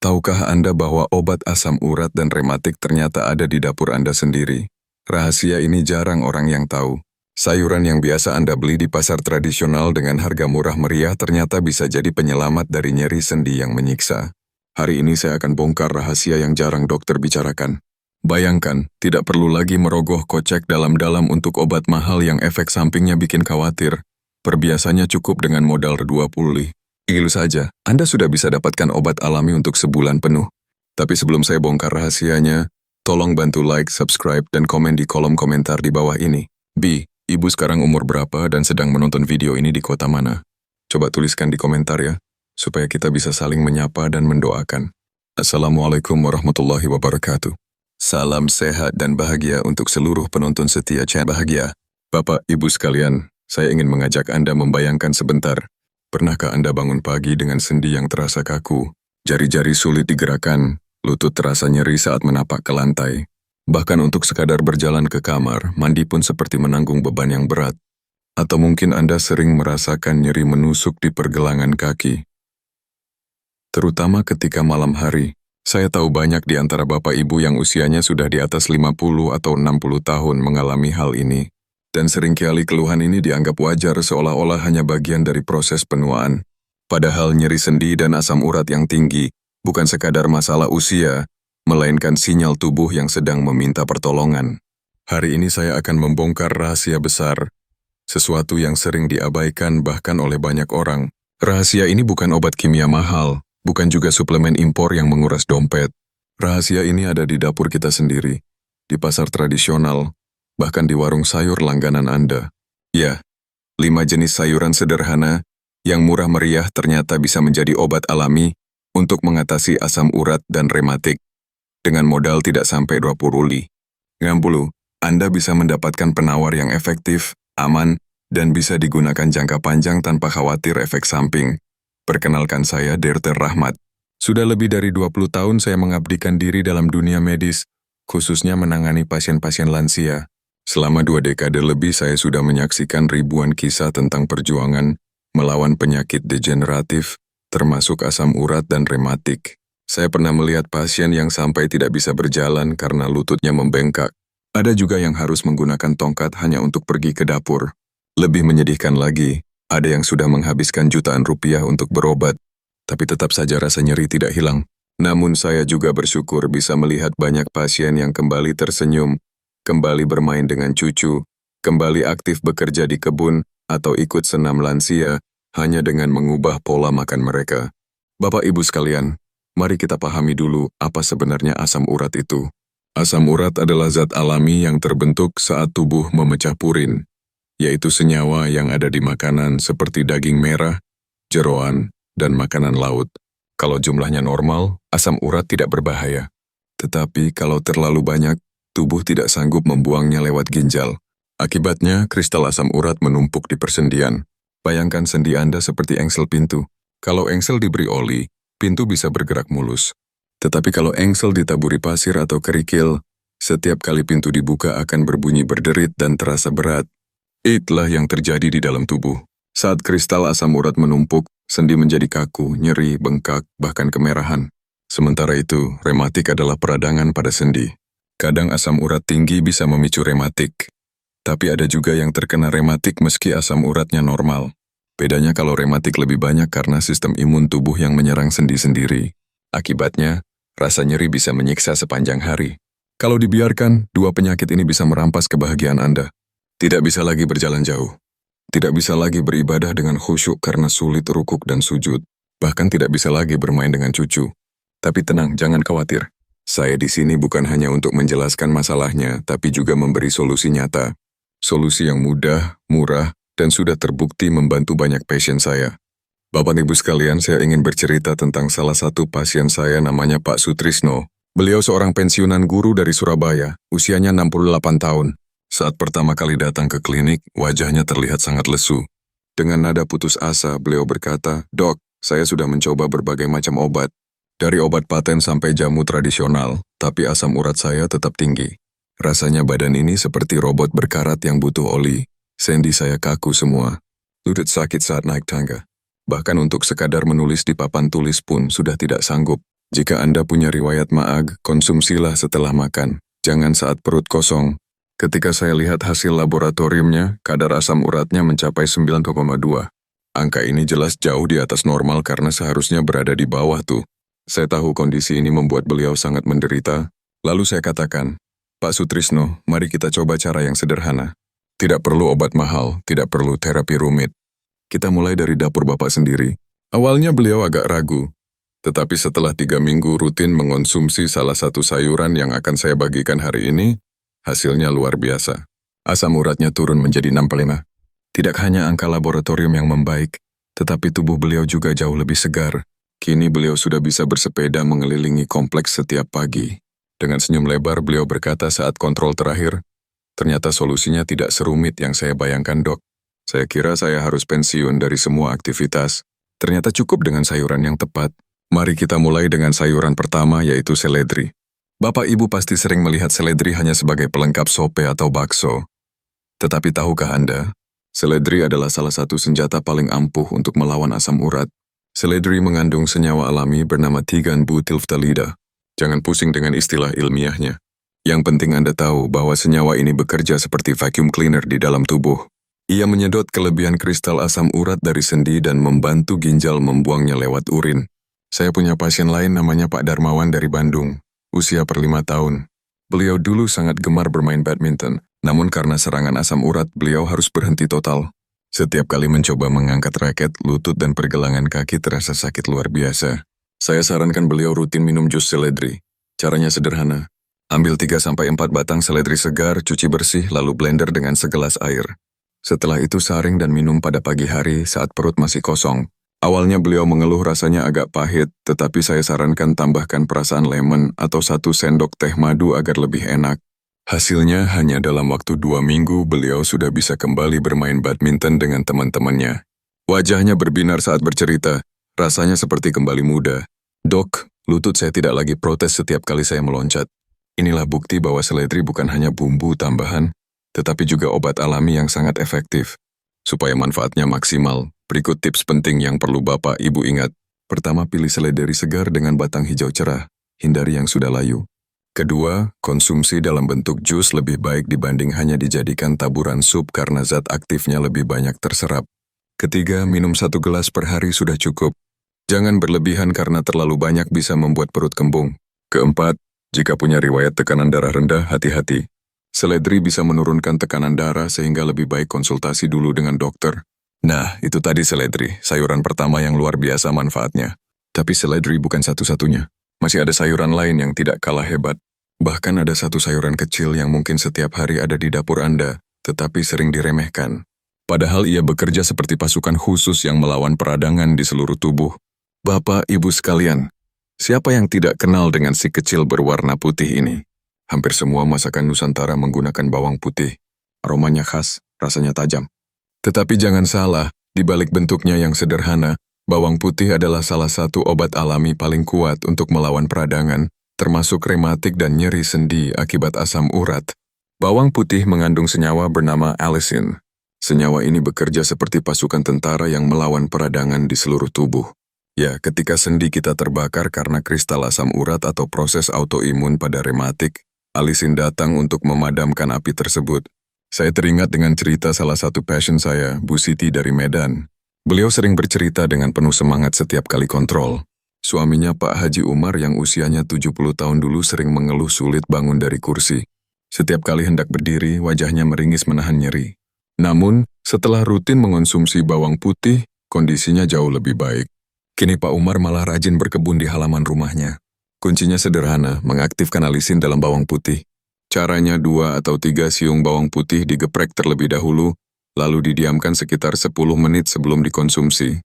Tahukah Anda bahwa obat asam urat dan rematik ternyata ada di dapur Anda sendiri? Rahasia ini jarang orang yang tahu. Sayuran yang biasa Anda beli di pasar tradisional dengan harga murah meriah ternyata bisa jadi penyelamat dari nyeri sendi yang menyiksa. Hari ini saya akan bongkar rahasia yang jarang dokter bicarakan. Bayangkan, tidak perlu lagi merogoh kocek dalam-dalam untuk obat mahal yang efek sampingnya bikin khawatir. Perbiasanya cukup dengan modal 20. Gilu saja, Anda sudah bisa dapatkan obat alami untuk sebulan penuh. Tapi sebelum saya bongkar rahasianya, tolong bantu like, subscribe, dan komen di kolom komentar di bawah ini. Ibu sekarang umur berapa dan sedang menonton video ini di kota mana? Coba tuliskan di komentar ya, supaya kita bisa saling menyapa dan mendoakan. Assalamualaikum warahmatullahi wabarakatuh. Salam sehat dan bahagia untuk seluruh penonton setia channel Bahagia. Bapak, Ibu sekalian, saya ingin mengajak Anda membayangkan sebentar. Pernahkah Anda bangun pagi dengan sendi yang terasa kaku, jari-jari sulit digerakkan, lutut terasa nyeri saat menapak ke lantai? Bahkan untuk sekadar berjalan ke kamar, mandi pun seperti menanggung beban yang berat. Atau mungkin Anda sering merasakan nyeri menusuk di pergelangan kaki. Terutama ketika malam hari. Saya tahu banyak di antara Bapak Ibu yang usianya sudah di atas 50 atau 60 tahun mengalami hal ini. Dan seringkali keluhan ini dianggap wajar seolah-olah hanya bagian dari proses penuaan. Padahal nyeri sendi dan asam urat yang tinggi bukan sekadar masalah usia, melainkan sinyal tubuh yang sedang meminta pertolongan. Hari ini saya akan membongkar rahasia besar, sesuatu yang sering diabaikan bahkan oleh banyak orang. Rahasia ini bukan obat kimia mahal, bukan juga suplemen impor yang menguras dompet. Rahasia ini ada di dapur kita sendiri, di pasar tradisional, bahkan di warung sayur langganan Anda. Ya, 5 jenis sayuran sederhana yang murah meriah ternyata bisa menjadi obat alami untuk mengatasi asam urat dan rematik. Dengan modal tidak sampai 20 Ngambulu, Anda bisa mendapatkan penawar yang efektif, aman, dan bisa digunakan jangka panjang tanpa khawatir efek samping. Perkenalkan saya Dr. Rahmat. Sudah lebih dari 20 tahun saya mengabdikan diri dalam dunia medis, khususnya menangani pasien-pasien lansia. Selama 2 dekade lebih saya sudah menyaksikan ribuan kisah tentang perjuangan melawan penyakit degeneratif, termasuk asam urat dan rematik. Saya pernah melihat pasien yang sampai tidak bisa berjalan karena lututnya membengkak. Ada juga yang harus menggunakan tongkat hanya untuk pergi ke dapur. Lebih menyedihkan lagi, ada yang sudah menghabiskan jutaan rupiah untuk berobat, tapi tetap saja rasa nyeri tidak hilang. Namun saya juga bersyukur bisa melihat banyak pasien yang kembali tersenyum, kembali bermain dengan cucu, kembali aktif bekerja di kebun, atau ikut senam lansia, hanya dengan mengubah pola makan mereka. Bapak Ibu sekalian, mari kita pahami dulu apa sebenarnya asam urat itu. Asam urat adalah zat alami yang terbentuk saat tubuh memecah purin, yaitu senyawa yang ada di makanan seperti daging merah, jeroan, dan makanan laut. Kalau jumlahnya normal, asam urat tidak berbahaya. Tetapi kalau terlalu banyak, tubuh tidak sanggup membuangnya lewat ginjal. Akibatnya, kristal asam urat menumpuk di persendian. Bayangkan sendi Anda seperti engsel pintu. Kalau engsel diberi oli, pintu bisa bergerak mulus. Tetapi kalau engsel ditaburi pasir atau kerikil, setiap kali pintu dibuka akan berbunyi berderit dan terasa berat. Itulah yang terjadi di dalam tubuh. Saat kristal asam urat menumpuk, sendi menjadi kaku, nyeri, bengkak, bahkan kemerahan. Sementara itu, rematik adalah peradangan pada sendi. Kadang asam urat tinggi bisa memicu rematik. Tapi ada juga yang terkena rematik meski asam uratnya normal. Bedanya kalau rematik lebih banyak karena sistem imun tubuh yang menyerang sendi sendiri. Akibatnya, rasa nyeri bisa menyiksa sepanjang hari. Kalau dibiarkan, 2 penyakit ini bisa merampas kebahagiaan Anda. Tidak bisa lagi berjalan jauh. Tidak bisa lagi beribadah dengan khusyuk karena sulit rukuk dan sujud. Bahkan tidak bisa lagi bermain dengan cucu. Tapi tenang, jangan khawatir. Saya di sini bukan hanya untuk menjelaskan masalahnya, tapi juga memberi solusi nyata. Solusi yang mudah, murah, dan sudah terbukti membantu banyak pasien saya. Bapak Ibu sekalian, saya ingin bercerita tentang salah satu pasien saya namanya Pak Sutrisno. Beliau seorang pensiunan guru dari Surabaya, usianya 68 tahun. Saat pertama kali datang ke klinik, wajahnya terlihat sangat lesu. Dengan nada putus asa, beliau berkata, "Dok, saya sudah mencoba berbagai macam obat. Dari obat paten sampai jamu tradisional, tapi asam urat saya tetap tinggi. Rasanya badan ini seperti robot berkarat yang butuh oli. Sendi saya kaku semua. Lutut sakit saat naik tangga. Bahkan untuk sekadar menulis di papan tulis pun sudah tidak sanggup. Jika Anda punya riwayat MAAG, konsumsilah setelah makan, jangan saat perut kosong. Ketika saya lihat hasil laboratoriumnya, kadar asam uratnya mencapai 9,2. Angka ini jelas jauh di atas normal karena seharusnya berada di bawah tuh. Saya tahu kondisi ini membuat beliau sangat menderita, lalu saya katakan, Pak Sutrisno, mari kita coba cara yang sederhana. Tidak perlu obat mahal, tidak perlu terapi rumit. Kita mulai dari dapur Bapak sendiri. Awalnya beliau agak ragu, tetapi setelah 3 minggu rutin mengonsumsi salah satu sayuran yang akan saya bagikan hari ini, hasilnya luar biasa. Asam uratnya turun menjadi 65. Tidak hanya angka laboratorium yang membaik, tetapi tubuh beliau juga jauh lebih segar. Kini beliau sudah bisa bersepeda mengelilingi kompleks setiap pagi. Dengan senyum lebar beliau berkata saat kontrol terakhir, ternyata solusinya tidak serumit yang saya bayangkan, Dok. Saya kira saya harus pensiun dari semua aktivitas. Ternyata cukup dengan sayuran yang tepat. Mari kita mulai dengan sayuran pertama, yaitu seledri. Bapak Ibu pasti sering melihat seledri hanya sebagai pelengkap sope atau bakso. Tetapi tahukah Anda, seledri adalah salah satu senjata paling ampuh untuk melawan asam urat. Seledri mengandung senyawa alami bernama tigan-butylphthalida. Jangan pusing dengan istilah ilmiahnya. Yang penting Anda tahu bahwa senyawa ini bekerja seperti vacuum cleaner di dalam tubuh. Ia menyedot kelebihan kristal asam urat dari sendi dan membantu ginjal membuangnya lewat urin. Saya punya pasien lain namanya Pak Darmawan dari Bandung, usia per 5 tahun. Beliau dulu sangat gemar bermain badminton, namun karena serangan asam urat beliau harus berhenti total. Setiap kali mencoba mengangkat raket, lutut dan pergelangan kaki terasa sakit luar biasa. Saya sarankan beliau rutin minum jus seledri. Caranya sederhana. Ambil 3-4 batang seledri segar, cuci bersih, lalu blender dengan segelas air. Setelah itu saring dan minum pada pagi hari saat perut masih kosong. Awalnya beliau mengeluh rasanya agak pahit, tetapi saya sarankan tambahkan perasaan lemon atau 1 sendok teh madu agar lebih enak. Hasilnya hanya dalam waktu 2 minggu beliau sudah bisa kembali bermain badminton dengan teman-temannya. Wajahnya berbinar saat bercerita, rasanya seperti kembali muda. Dok, lutut saya tidak lagi protes setiap kali saya meloncat. Inilah bukti bahwa seledri bukan hanya bumbu tambahan, tetapi juga obat alami yang sangat efektif. Supaya manfaatnya maksimal, berikut tips penting yang perlu Bapak Ibu ingat. Pertama, pilih seledri segar dengan batang hijau cerah, hindari yang sudah layu. Kedua, konsumsi dalam bentuk jus lebih baik dibanding hanya dijadikan taburan sup karena zat aktifnya lebih banyak terserap. Ketiga, minum 1 gelas per hari sudah cukup. Jangan berlebihan karena terlalu banyak bisa membuat perut kembung. Keempat, jika punya riwayat tekanan darah rendah, hati-hati. Seledri bisa menurunkan tekanan darah sehingga lebih baik konsultasi dulu dengan dokter. Nah, itu tadi seledri, sayuran pertama yang luar biasa manfaatnya. Tapi seledri bukan satu-satunya. Masih ada sayuran lain yang tidak kalah hebat. Bahkan ada satu sayuran kecil yang mungkin setiap hari ada di dapur Anda, tetapi sering diremehkan. Padahal ia bekerja seperti pasukan khusus yang melawan peradangan di seluruh tubuh. Bapak, Ibu sekalian, siapa yang tidak kenal dengan si kecil berwarna putih ini? Hampir semua masakan Nusantara menggunakan bawang putih. Aromanya khas, rasanya tajam. Tetapi jangan salah, di balik bentuknya yang sederhana, bawang putih adalah salah satu obat alami paling kuat untuk melawan peradangan, termasuk rematik dan nyeri sendi akibat asam urat. Bawang putih mengandung senyawa bernama allicin. Senyawa ini bekerja seperti pasukan tentara yang melawan peradangan di seluruh tubuh. Ya, ketika sendi kita terbakar karena kristal asam urat atau proses autoimun pada rematik, allicin datang untuk memadamkan api tersebut. Saya teringat dengan cerita salah satu pasien saya, Bu Siti dari Medan. Beliau sering bercerita dengan penuh semangat setiap kali kontrol. Suaminya Pak Haji Umar yang usianya 70 tahun dulu sering mengeluh sulit bangun dari kursi. Setiap kali hendak berdiri, wajahnya meringis menahan nyeri. Namun, setelah rutin mengonsumsi bawang putih, kondisinya jauh lebih baik. Kini Pak Umar malah rajin berkebun di halaman rumahnya. Kuncinya sederhana, mengaktifkan allicin dalam bawang putih. Caranya 2 atau 3 siung bawang putih digeprek terlebih dahulu, lalu didiamkan sekitar 10 menit sebelum dikonsumsi.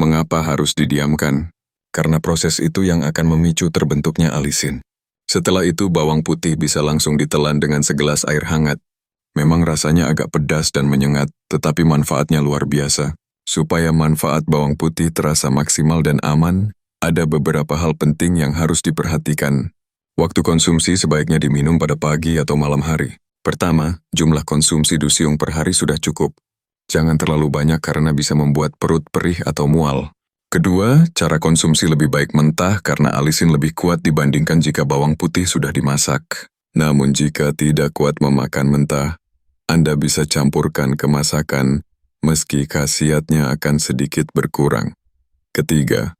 Mengapa harus didiamkan? Karena proses itu yang akan memicu terbentuknya allicin. Setelah itu bawang putih bisa langsung ditelan dengan segelas air hangat. Memang rasanya agak pedas dan menyengat, tetapi manfaatnya luar biasa. Supaya manfaat bawang putih terasa maksimal dan aman, ada beberapa hal penting yang harus diperhatikan. Waktu konsumsi sebaiknya diminum pada pagi atau malam hari. Pertama, jumlah konsumsi 2 siung per hari sudah cukup. Jangan terlalu banyak karena bisa membuat perut perih atau mual. Kedua, cara konsumsi lebih baik mentah karena alisin lebih kuat dibandingkan jika bawang putih sudah dimasak. Namun jika tidak kuat memakan mentah, Anda bisa campurkan ke masakan, meski khasiatnya akan sedikit berkurang. Ketiga,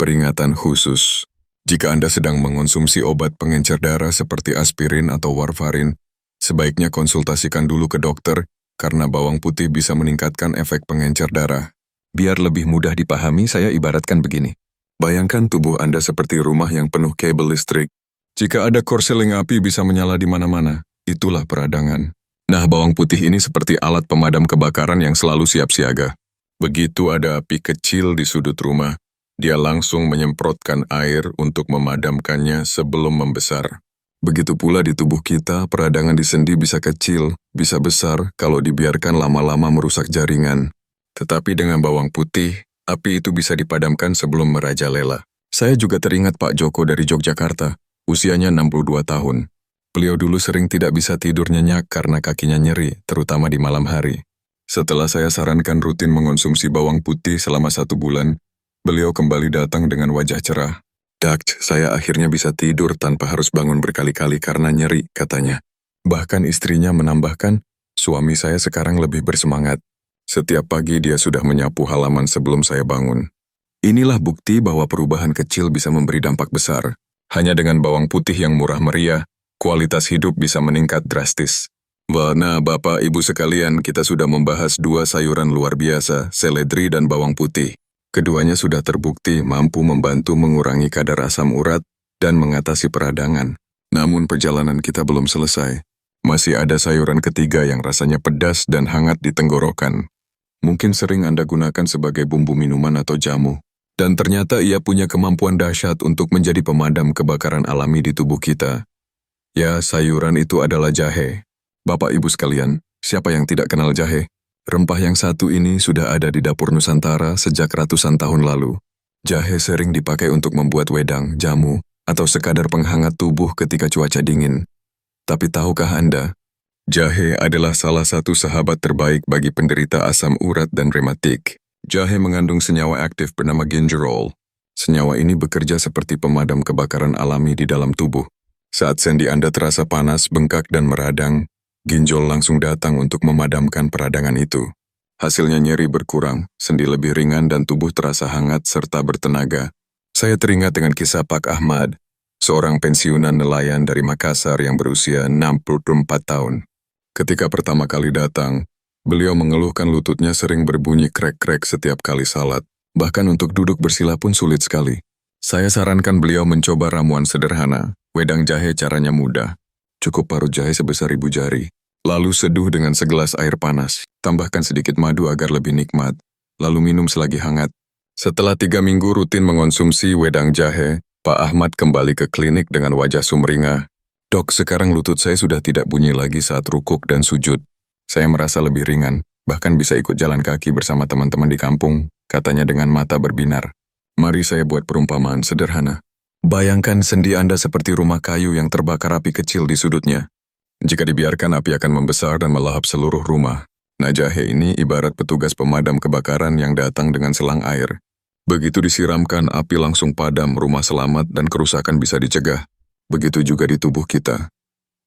peringatan khusus. Jika Anda sedang mengonsumsi obat pengencer darah seperti aspirin atau warfarin, sebaiknya konsultasikan dulu ke dokter karena bawang putih bisa meningkatkan efek pengencer darah. Biar lebih mudah dipahami, saya ibaratkan begini. Bayangkan tubuh Anda seperti rumah yang penuh kabel listrik. Jika ada korsleting api bisa menyala di mana-mana, itulah peradangan. Nah, bawang putih ini seperti alat pemadam kebakaran yang selalu siap siaga. Begitu ada api kecil di sudut rumah, dia langsung menyemprotkan air untuk memadamkannya sebelum membesar. Begitu pula di tubuh kita, peradangan di sendi bisa kecil, bisa besar kalau dibiarkan lama-lama merusak jaringan. Tetapi dengan bawang putih, api itu bisa dipadamkan sebelum merajalela. Saya juga teringat Pak Joko dari Yogyakarta, usianya 62 tahun. Beliau dulu sering tidak bisa tidur nyenyak karena kakinya nyeri, terutama di malam hari. Setelah saya sarankan rutin mengonsumsi bawang putih selama 1 bulan, beliau kembali datang dengan wajah cerah. "Dak, saya akhirnya bisa tidur tanpa harus bangun berkali-kali karena nyeri," katanya. Bahkan istrinya menambahkan, "Suami saya sekarang lebih bersemangat. Setiap pagi dia sudah menyapu halaman sebelum saya bangun." Inilah bukti bahwa perubahan kecil bisa memberi dampak besar. Hanya dengan bawang putih yang murah meriah, kualitas hidup bisa meningkat drastis. Nah, Bapak Ibu sekalian, kita sudah membahas 2 sayuran luar biasa, seledri dan bawang putih. Keduanya sudah terbukti mampu membantu mengurangi kadar asam urat dan mengatasi peradangan. Namun perjalanan kita belum selesai. Masih ada sayuran ketiga yang rasanya pedas dan hangat di tenggorokan. Mungkin sering Anda gunakan sebagai bumbu minuman atau jamu. Dan ternyata ia punya kemampuan dahsyat untuk menjadi pemadam kebakaran alami di tubuh kita. Ya, sayuran itu adalah jahe. Bapak Ibu sekalian, siapa yang tidak kenal jahe? Rempah yang satu ini sudah ada di dapur Nusantara sejak ratusan tahun lalu. Jahe sering dipakai untuk membuat wedang, jamu, atau sekadar penghangat tubuh ketika cuaca dingin. Tapi tahukah Anda, jahe adalah salah satu sahabat terbaik bagi penderita asam urat dan rematik. Jahe mengandung senyawa aktif bernama gingerol. Senyawa ini bekerja seperti pemadam kebakaran alami di dalam tubuh. Saat sendi Anda terasa panas, bengkak, dan meradang, ginjol langsung datang untuk memadamkan peradangan itu. Hasilnya nyeri berkurang, sendi lebih ringan, dan tubuh terasa hangat serta bertenaga. Saya teringat dengan kisah Pak Ahmad, seorang pensiunan nelayan dari Makassar yang berusia 64 tahun. Ketika pertama kali datang, beliau mengeluhkan lututnya sering berbunyi krek-krek setiap kali salat. Bahkan untuk duduk bersila pun sulit sekali. Saya sarankan beliau mencoba ramuan sederhana. Wedang jahe caranya mudah. Cukup parut jahe sebesar ibu jari. Lalu seduh dengan segelas air panas. Tambahkan sedikit madu agar lebih nikmat. Lalu minum selagi hangat. Setelah 3 minggu rutin mengonsumsi wedang jahe, Pak Ahmad kembali ke klinik dengan wajah sumringah. "Dok, sekarang lutut saya sudah tidak bunyi lagi saat rukuk dan sujud. Saya merasa lebih ringan, bahkan bisa ikut jalan kaki bersama teman-teman di kampung," katanya dengan mata berbinar. Mari saya buat perumpamaan sederhana. Bayangkan sendi Anda seperti rumah kayu yang terbakar api kecil di sudutnya. Jika dibiarkan, api akan membesar dan melahap seluruh rumah. Nah, jahe ini ibarat petugas pemadam kebakaran yang datang dengan selang air. Begitu disiramkan, api langsung padam, rumah selamat, dan kerusakan bisa dicegah. Begitu juga di tubuh kita.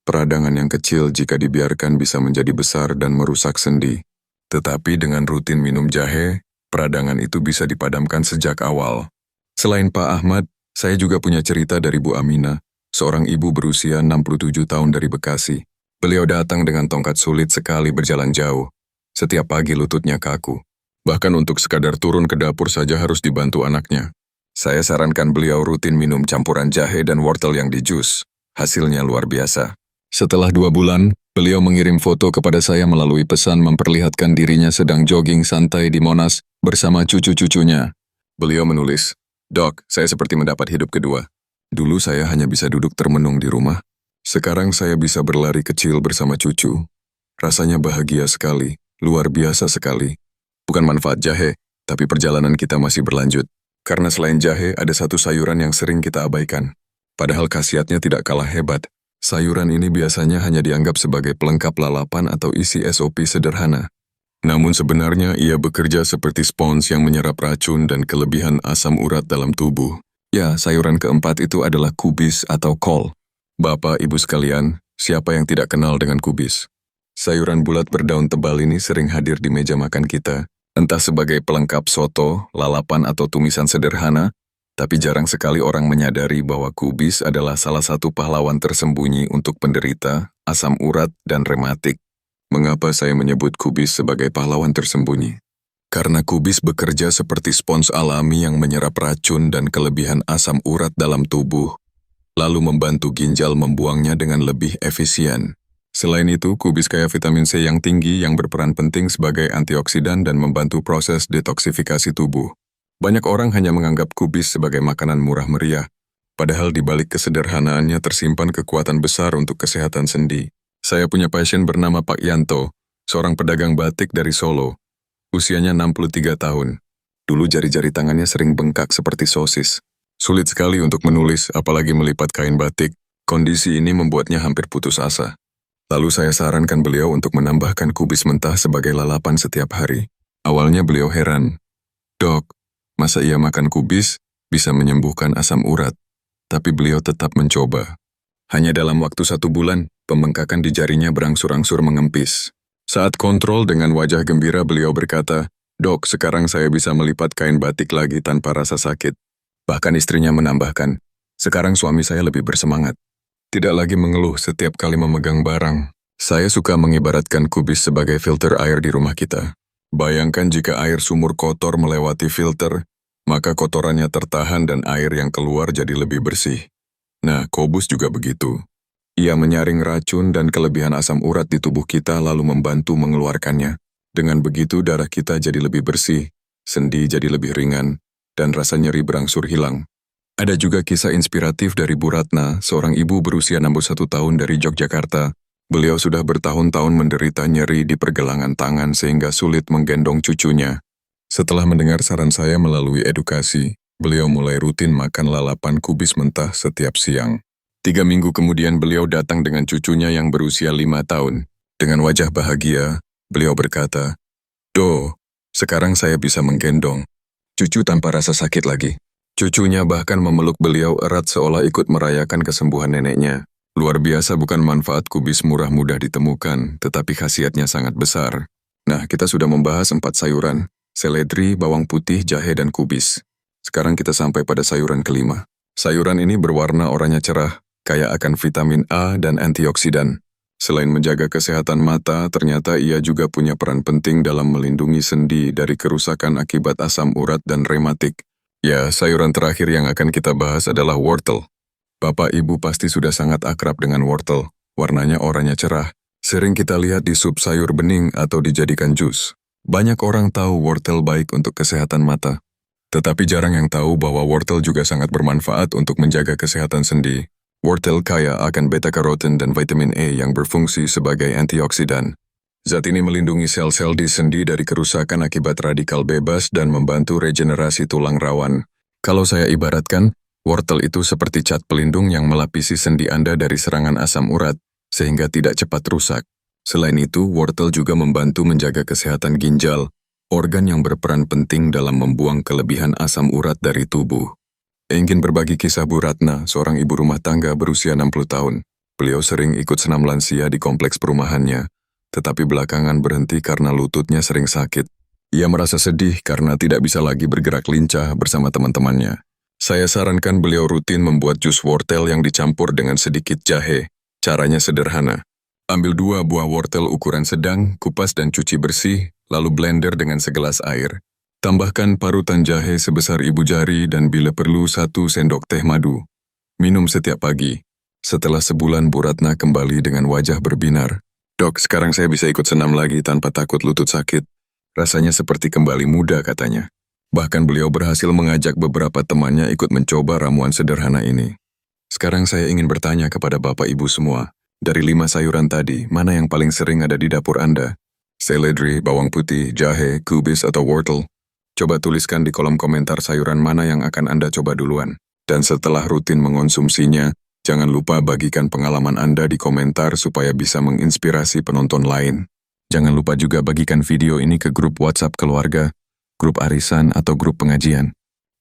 Peradangan yang kecil jika dibiarkan bisa menjadi besar dan merusak sendi. Tetapi dengan rutin minum jahe, peradangan itu bisa dipadamkan sejak awal. Selain Pak Ahmad, saya juga punya cerita dari Bu Amina, seorang ibu berusia 67 tahun dari Bekasi. Beliau datang dengan tongkat sulit sekali berjalan jauh. Setiap pagi lututnya kaku. Bahkan untuk sekadar turun ke dapur saja harus dibantu anaknya. Saya sarankan beliau rutin minum campuran jahe dan wortel yang dijus. Hasilnya luar biasa. Setelah 2 bulan, beliau mengirim foto kepada saya melalui pesan memperlihatkan dirinya sedang jogging santai di Monas bersama cucu-cucunya. Beliau menulis, "Dok, saya seperti mendapat hidup kedua. Dulu saya hanya bisa duduk termenung di rumah. Sekarang saya bisa berlari kecil bersama cucu. Rasanya bahagia sekali, luar biasa sekali. Bukan manfaat jahe, tapi perjalanan kita masih berlanjut. Karena selain jahe, ada satu sayuran yang sering kita abaikan. Padahal khasiatnya tidak kalah hebat. Sayuran ini biasanya hanya dianggap sebagai pelengkap lalapan atau isi SOP sederhana. Namun sebenarnya ia bekerja seperti spons yang menyerap racun dan kelebihan asam urat dalam tubuh. Ya, sayuran keempat itu adalah kubis atau kol. Bapak, Ibu sekalian, siapa yang tidak kenal dengan kubis? Sayuran bulat berdaun tebal ini sering hadir di meja makan kita, entah sebagai pelengkap soto, lalapan atau tumisan sederhana, tapi jarang sekali orang menyadari bahwa kubis adalah salah satu pahlawan tersembunyi untuk penderita asam urat dan rematik. Mengapa saya menyebut kubis sebagai pahlawan tersembunyi? Karena kubis bekerja seperti spons alami yang menyerap racun dan kelebihan asam urat dalam tubuh, lalu membantu ginjal membuangnya dengan lebih efisien. Selain itu, kubis kaya vitamin C yang tinggi yang berperan penting sebagai antioksidan dan membantu proses detoksifikasi tubuh. Banyak orang hanya menganggap kubis sebagai makanan murah meriah, padahal di balik kesederhanaannya tersimpan kekuatan besar untuk kesehatan sendi. Saya punya pasien bernama Pak Yanto, seorang pedagang batik dari Solo. Usianya 63 tahun. Dulu jari-jari tangannya sering bengkak seperti sosis. Sulit sekali untuk menulis, apalagi melipat kain batik. Kondisi ini membuatnya hampir putus asa. Lalu saya sarankan beliau untuk menambahkan kubis mentah sebagai lalapan setiap hari. Awalnya beliau heran. Dok, masa ia makan kubis bisa menyembuhkan asam urat? Tapi beliau tetap mencoba. Hanya dalam waktu 1 bulan, pembengkakan di jarinya berangsur-angsur mengempis. Saat kontrol dengan wajah gembira beliau berkata, "Dok, sekarang saya bisa melipat kain batik lagi tanpa rasa sakit." Bahkan istrinya menambahkan, "Sekarang suami saya lebih bersemangat. Tidak lagi mengeluh setiap kali memegang barang." Saya suka mengibaratkan kubis sebagai filter air di rumah kita. Bayangkan jika air sumur kotor melewati filter, maka kotorannya tertahan dan air yang keluar jadi lebih bersih. Nah, kubis juga begitu. Ia menyaring racun dan kelebihan asam urat di tubuh kita lalu membantu mengeluarkannya. Dengan begitu darah kita jadi lebih bersih, sendi jadi lebih ringan, dan rasa nyeri berangsur hilang. Ada juga kisah inspiratif dari Bu Ratna, seorang ibu berusia 61 tahun dari Yogyakarta. Beliau sudah bertahun-tahun menderita nyeri di pergelangan tangan sehingga sulit menggendong cucunya. Setelah mendengar saran saya melalui edukasi, beliau mulai rutin makan lalapan kubis mentah setiap siang. 3 minggu kemudian beliau datang dengan cucunya yang berusia 5 tahun. Dengan wajah bahagia, beliau berkata, "Do, sekarang saya bisa menggendong cucu tanpa rasa sakit lagi." Cucunya bahkan memeluk beliau erat seolah ikut merayakan kesembuhan neneknya. Luar biasa bukan manfaat kubis murah mudah ditemukan, tetapi khasiatnya sangat besar. Nah, kita sudah membahas 4 sayuran, seledri, bawang putih, jahe, dan kubis. Sekarang kita sampai pada sayuran kelima. Sayuran ini berwarna oranye cerah, kaya akan vitamin A dan antioksidan. Selain menjaga kesehatan mata, ternyata ia juga punya peran penting dalam melindungi sendi dari kerusakan akibat asam urat dan rematik. Ya, sayuran terakhir yang akan kita bahas adalah wortel. Bapak Ibu pasti sudah sangat akrab dengan wortel. Warnanya oranye cerah. Sering kita lihat di sup sayur bening atau dijadikan jus. Banyak orang tahu wortel baik untuk kesehatan mata. Tetapi jarang yang tahu bahwa wortel juga sangat bermanfaat untuk menjaga kesehatan sendi. Wortel kaya akan beta-karotin dan vitamin E yang berfungsi sebagai antioksidan. Zat ini melindungi sel-sel di sendi dari kerusakan akibat radikal bebas dan membantu regenerasi tulang rawan. Kalau saya ibaratkan, wortel itu seperti cat pelindung yang melapisi sendi Anda dari serangan asam urat, sehingga tidak cepat rusak. Selain itu, wortel juga membantu menjaga kesehatan ginjal, organ yang berperan penting dalam membuang kelebihan asam urat dari tubuh. Ingin berbagi kisah Bu Ratna, seorang ibu rumah tangga berusia 60 tahun. Beliau sering ikut senam lansia di kompleks perumahannya, tetapi belakangan berhenti karena lututnya sering sakit. Ia merasa sedih karena tidak bisa lagi bergerak lincah bersama teman-temannya. Saya sarankan beliau rutin membuat jus wortel yang dicampur dengan sedikit jahe. Caranya sederhana. Ambil 2 buah wortel ukuran sedang, kupas dan cuci bersih, lalu blender dengan segelas air. Tambahkan parutan jahe sebesar ibu jari dan bila perlu 1 sendok teh madu. Minum setiap pagi. Setelah sebulan Bu Ratna kembali dengan wajah berbinar. "Dok, sekarang saya bisa ikut senam lagi tanpa takut lutut sakit. Rasanya seperti kembali muda," katanya. Bahkan beliau berhasil mengajak beberapa temannya ikut mencoba ramuan sederhana ini. Sekarang saya ingin bertanya kepada Bapak Ibu semua, dari 5 sayuran tadi, mana yang paling sering ada di dapur Anda? Seledri, bawang putih, jahe, kubis, atau wortel? Coba tuliskan di kolom komentar sayuran mana yang akan Anda coba duluan. Dan setelah rutin mengonsumsinya, jangan lupa bagikan pengalaman Anda di komentar supaya bisa menginspirasi penonton lain. Jangan lupa juga bagikan video ini ke grup WhatsApp keluarga, grup arisan, atau grup pengajian.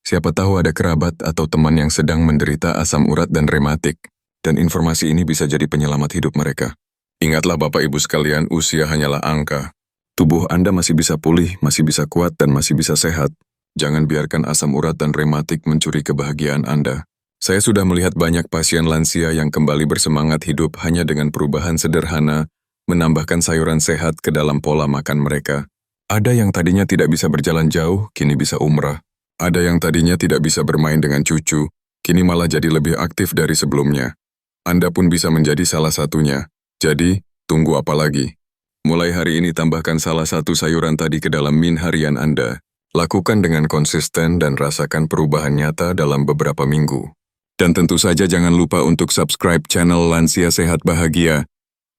Siapa tahu ada kerabat atau teman yang sedang menderita asam urat dan rematik, dan informasi ini bisa jadi penyelamat hidup mereka. Ingatlah Bapak Ibu sekalian, usia hanyalah angka. Tubuh Anda masih bisa pulih, masih bisa kuat, dan masih bisa sehat. Jangan biarkan asam urat dan rematik mencuri kebahagiaan Anda. Saya sudah melihat banyak pasien lansia yang kembali bersemangat hidup hanya dengan perubahan sederhana, menambahkan sayuran sehat ke dalam pola makan mereka. Ada yang tadinya tidak bisa berjalan jauh, kini bisa umrah. Ada yang tadinya tidak bisa bermain dengan cucu, kini malah jadi lebih aktif dari sebelumnya. Anda pun bisa menjadi salah satunya. Jadi, tunggu apa lagi? Mulai hari ini tambahkan salah satu sayuran tadi ke dalam min harian Anda. Lakukan dengan konsisten dan rasakan perubahan nyata dalam beberapa minggu. Dan tentu saja jangan lupa untuk subscribe channel Lansia Sehat Bahagia,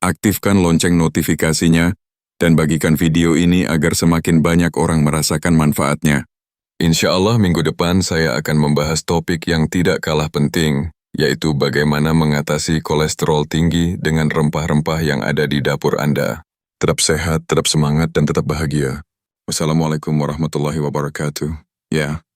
aktifkan lonceng notifikasinya, dan bagikan video ini agar semakin banyak orang merasakan manfaatnya. Insya Allah minggu depan saya akan membahas topik yang tidak kalah penting, yaitu bagaimana mengatasi kolesterol tinggi dengan rempah-rempah yang ada di dapur Anda. Tetap sehat, tetap semangat, dan tetap bahagia. Wassalamualaikum warahmatullahi wabarakatuh. Ya.